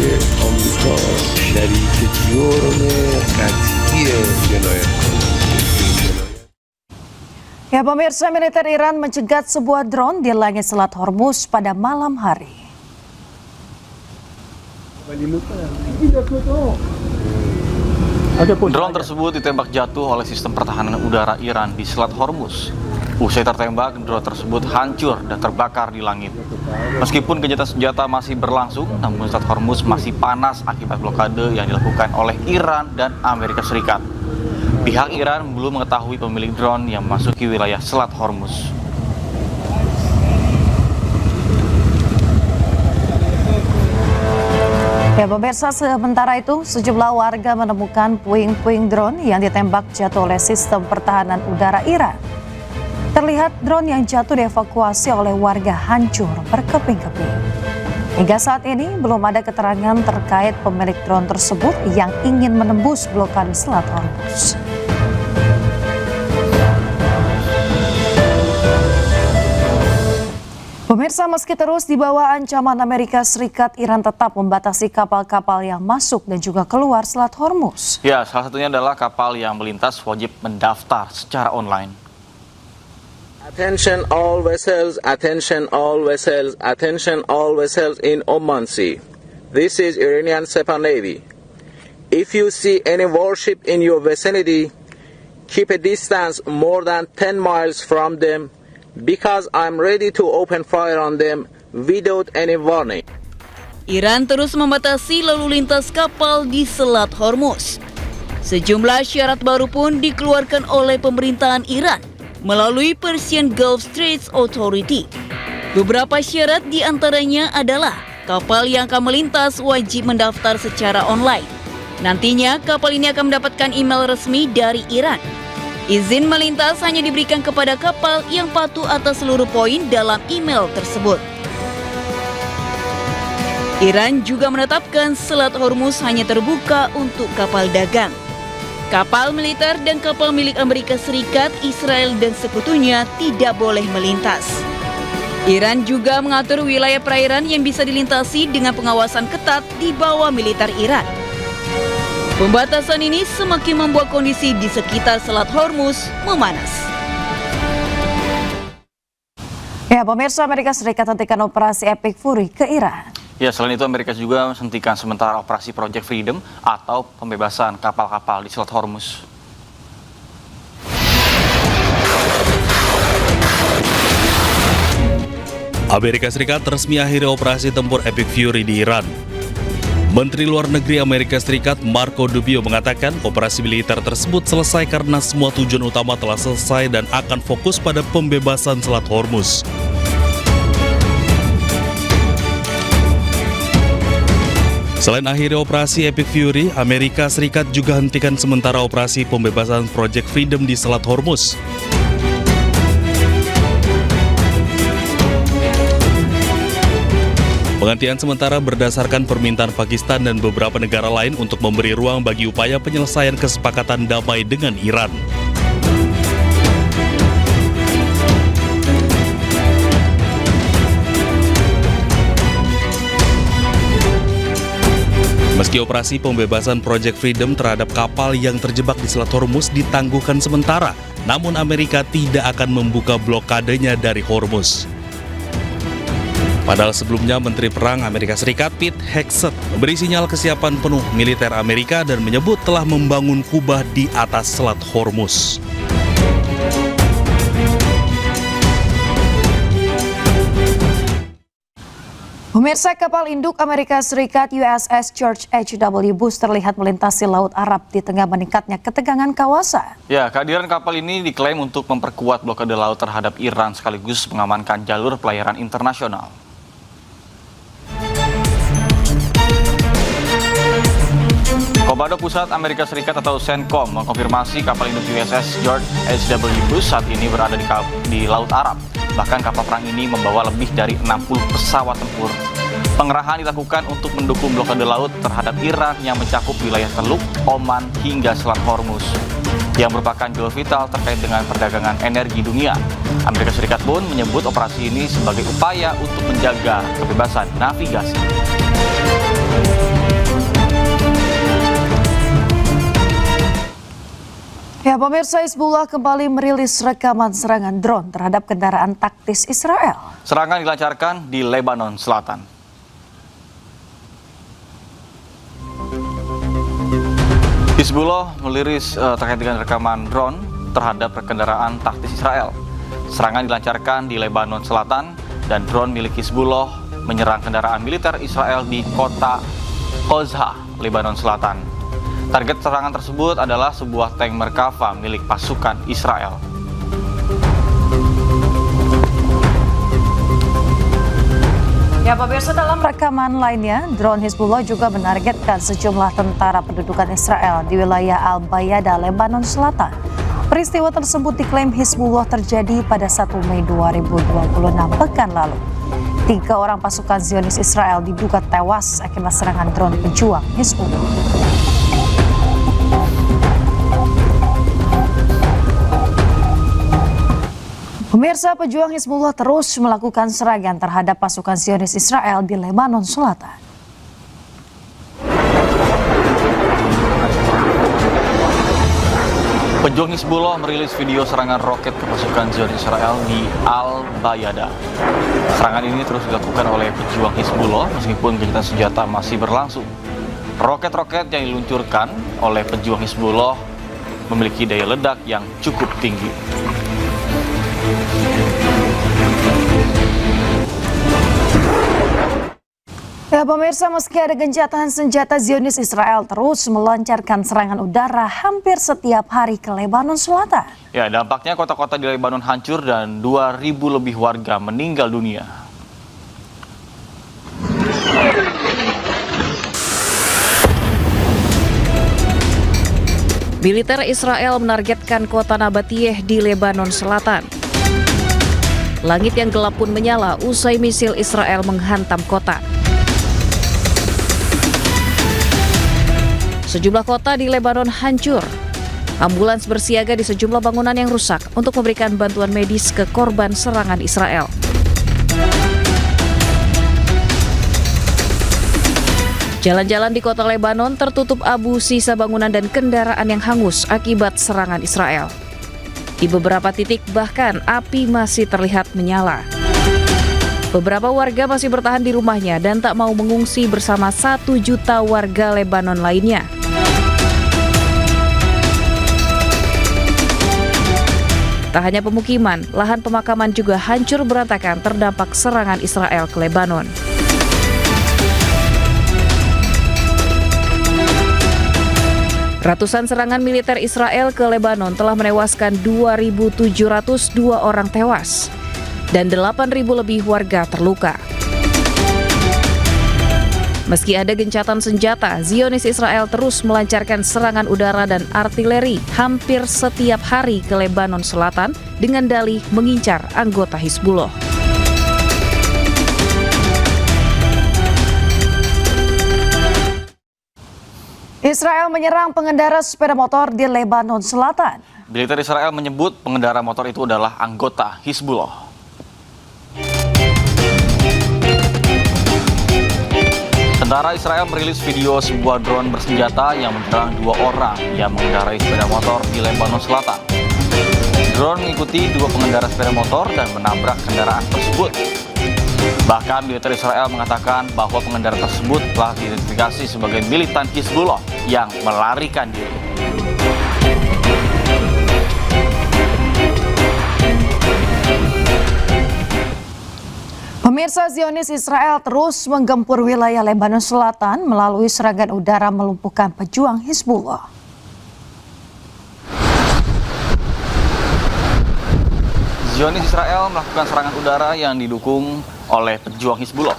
که آمریکا شریک جرم قطعی جنایت Ya, pemirsa, militer Iran mencegat sebuah drone di langit Selat Hormuz pada malam hari. Drone tersebut ditembak jatuh oleh sistem pertahanan udara Iran di Selat Hormuz. Usai tertembak, drone tersebut hancur dan terbakar di langit. Meskipun gencatan senjata masih berlangsung, namun Selat Hormuz masih panas akibat blokade yang dilakukan oleh Iran dan Amerika Serikat. Pihak Iran belum mengetahui pemilik drone yang memasuki wilayah Selat Hormuz. Ya, pemirsa, sementara itu sejumlah warga menemukan puing-puing drone yang ditembak jatuh oleh sistem pertahanan udara Iran. Terlihat drone yang jatuh dievakuasi oleh warga hancur berkeping-keping. Hingga saat ini belum ada keterangan terkait pemilik drone tersebut yang ingin menembus blokade Selat Hormuz. Pemirsa, meski terus di bawah ancaman Amerika Serikat, Iran tetap membatasi kapal-kapal yang masuk dan juga keluar Selat Hormuz. Ya, salah satunya adalah kapal yang melintas wajib mendaftar secara online. Attention all vessels, attention all vessels, attention all vessels in Oman Sea. This is Iranian Sepah Navy. If you see any warship in your vicinity, keep a distance more than 10 miles from them, because I'm ready to open fire on them without any warning. Iran terus membatasi lalu lintas kapal di Selat Hormuz. Sejumlah syarat baru pun dikeluarkan oleh pemerintahan Iran melalui Persian Gulf Straits Authority. Beberapa syarat diantaranya adalah kapal yang akan melintas wajib mendaftar secara online. Nantinya kapal ini akan mendapatkan email resmi dari Iran. Izin melintas hanya diberikan kepada kapal yang patuh atas seluruh poin dalam email tersebut. Iran juga menetapkan Selat Hormuz hanya terbuka untuk kapal dagang. Kapal militer dan kapal milik Amerika Serikat, Israel, dan sekutunya tidak boleh melintas. Iran juga mengatur wilayah perairan yang bisa dilintasi dengan pengawasan ketat di bawah militer Iran. Pembatasan ini semakin membuat kondisi di sekitar Selat Hormuz memanas. Ya, pemirsa, Amerika Serikat hentikan operasi Epic Fury ke Iran. Ya, selain itu Amerika juga menghentikan sementara operasi Project Freedom atau pembebasan kapal-kapal di Selat Hormuz. Amerika Serikat resmi akhiri operasi tempur Epic Fury di Iran. Menteri Luar Negeri Amerika Serikat Marco Rubio mengatakan operasi militer tersebut selesai karena semua tujuan utama telah selesai dan akan fokus pada pembebasan Selat Hormuz. Selain akhiri operasi Epic Fury, Amerika Serikat juga hentikan sementara operasi pembebasan Project Freedom di Selat Hormuz. Penghentian sementara berdasarkan permintaan Pakistan dan beberapa negara lain untuk memberi ruang bagi upaya penyelesaian kesepakatan damai dengan Iran. Meski operasi pembebasan Project Freedom terhadap kapal yang terjebak di Selat Hormuz ditangguhkan sementara, namun Amerika tidak akan membuka blokadenya dari Hormuz. Padahal sebelumnya Menteri Perang Amerika Serikat Pete Hegseth memberi sinyal kesiapan penuh militer Amerika dan menyebut telah membangun kubah di atas Selat Hormuz. Pemirsa, kapal induk Amerika Serikat USS George H.W. Bush terlihat melintasi Laut Arab di tengah meningkatnya ketegangan kawasan. Ya, kehadiran kapal ini diklaim untuk memperkuat blokade laut terhadap Iran sekaligus mengamankan jalur pelayaran internasional. Komando Pusat Amerika Serikat atau CENTCOM mengkonfirmasi kapal induk USS George H.W. Bush saat ini berada di Laut Arab. Bahkan kapal perang ini membawa lebih dari 60 pesawat tempur. Pengerahan dilakukan untuk mendukung blokade laut terhadap Iran yang mencakup wilayah Teluk, Oman, hingga Selat Hormuz, yang merupakan jalur vital terkait dengan perdagangan energi dunia. Amerika Serikat pun menyebut operasi ini sebagai upaya untuk menjaga kebebasan navigasi. Ya, pemirsa, Hizbullah kembali merilis rekaman serangan drone terhadap kendaraan taktis Israel. Serangan dilancarkan di Lebanon Selatan. Hizbullah merilis terkait dengan rekaman drone terhadap kendaraan taktis Israel. Serangan dilancarkan di Lebanon Selatan dan drone milik Hizbullah menyerang kendaraan militer Israel di kota Kozha, Lebanon Selatan. Target serangan tersebut adalah sebuah tank Merkava milik pasukan Israel. Ya, pemirsa, dalam rekaman lainnya, drone Hizbullah juga menargetkan sejumlah tentara pendudukan Israel di wilayah Al-Bayada, Lebanon Selatan. Peristiwa tersebut diklaim Hizbullah terjadi pada 1 Mei 2026 pekan lalu. 3 orang pasukan Zionis Israel diduga tewas akibat serangan drone pejuang Hizbullah. Pemirsa, pejuang Hizbullah terus melakukan serangan terhadap pasukan Zionis Israel di Lebanon Selatan. Pejuang Hizbullah merilis video serangan roket ke pasukan Zionis Israel di Al-Bayada. Serangan ini terus dilakukan oleh pejuang Hizbullah meskipun gencatan senjata masih berlangsung. Roket-roket yang diluncurkan oleh pejuang Hizbullah memiliki daya ledak yang cukup tinggi. Ya, pemirsa, meski ada gencatan senjata, Zionis Israel terus melancarkan serangan udara hampir setiap hari ke Lebanon Selatan. Ya, dampaknya kota-kota di Lebanon hancur dan 2.000 lebih warga meninggal dunia. Militer Israel menargetkan kota Nabatiyeh di Lebanon Selatan. Langit yang gelap pun menyala usai misil Israel menghantam kota. Sejumlah kota di Lebanon hancur. Ambulans bersiaga di sejumlah bangunan yang rusak untuk memberikan bantuan medis ke korban serangan Israel. Jalan-jalan di kota Lebanon tertutup abu sisa bangunan dan kendaraan yang hangus akibat serangan Israel. Di beberapa titik bahkan api masih terlihat menyala. Beberapa warga masih bertahan di rumahnya dan tak mau mengungsi bersama 1 juta warga Lebanon lainnya. Tak hanya pemukiman, lahan pemakaman juga hancur berantakan terdampak serangan Israel ke Lebanon. Ratusan serangan militer Israel ke Lebanon telah menewaskan 2.702 orang tewas dan 8.000 lebih warga terluka. Meski ada gencatan senjata, Zionis Israel terus melancarkan serangan udara dan artileri hampir setiap hari ke Lebanon Selatan dengan dalih mengincar anggota Hizbullah. Israel menyerang pengendara sepeda motor di Lebanon Selatan. Militer Israel menyebut pengendara motor itu adalah anggota Hizbullah. Tentara Israel merilis video sebuah drone bersenjata yang menyerang 2 orang yang mengendarai sepeda motor di Lebanon Selatan. Drone mengikuti 2 pengendara sepeda motor dan menabrak kendaraan tersebut. Bahkan militer Israel mengatakan bahwa pengendara tersebut telah diidentifikasi sebagai militan Hizbullah yang melarikan diri. Pemirsa, Zionis Israel terus menggempur wilayah Lebanon Selatan melalui serangan udara melumpuhkan pejuang Hizbullah. Zionis Israel melakukan serangan udara yang didukung oleh pejuang Hizbullah.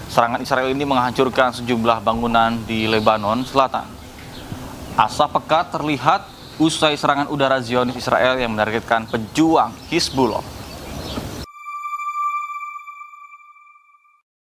Serangan Israel ini menghancurkan sejumlah bangunan di Lebanon Selatan. Asap pekat terlihat usai serangan udara Zionis Israel yang menargetkan pejuang Hizbullah.